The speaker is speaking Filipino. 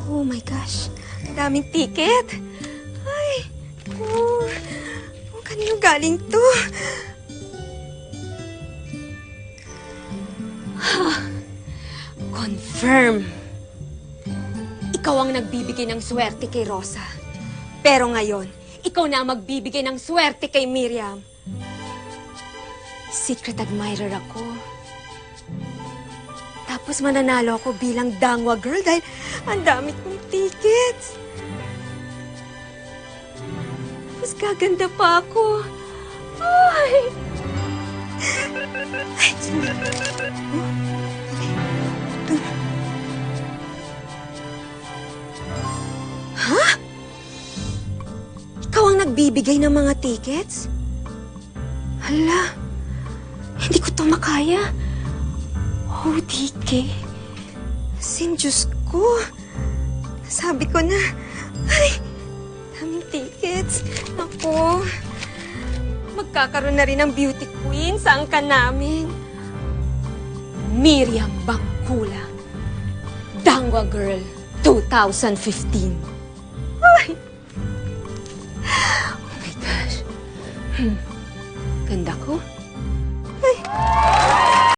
Oh my gosh. Ang daming ticket. Ay. Oh. Kanino galing to? Confirm. Ikaw ang nagbibigay ng swerte kay Rosa. Pero ngayon, ikaw na ang magbibigay ng swerte kay Miriam. Secret admirer ako. Tapos mananalo ako bilang Dangwa girl dahil ang dami kong tickets. Tapos gaganda pa ako. Ay! Ay, ha? Ikaw ang nagbibigay ng mga tickets? Hala, hindi ko to makaya. Oh, DK. Sin, Diyos ko. Sabi ko na, ay, daming tickets. Ako, magkakaroon na rin ng beauty queen sa angkan namin. Miriam Bangkula, Dangwa Girl 2015. Ay! Oh my gosh. Ganda ko.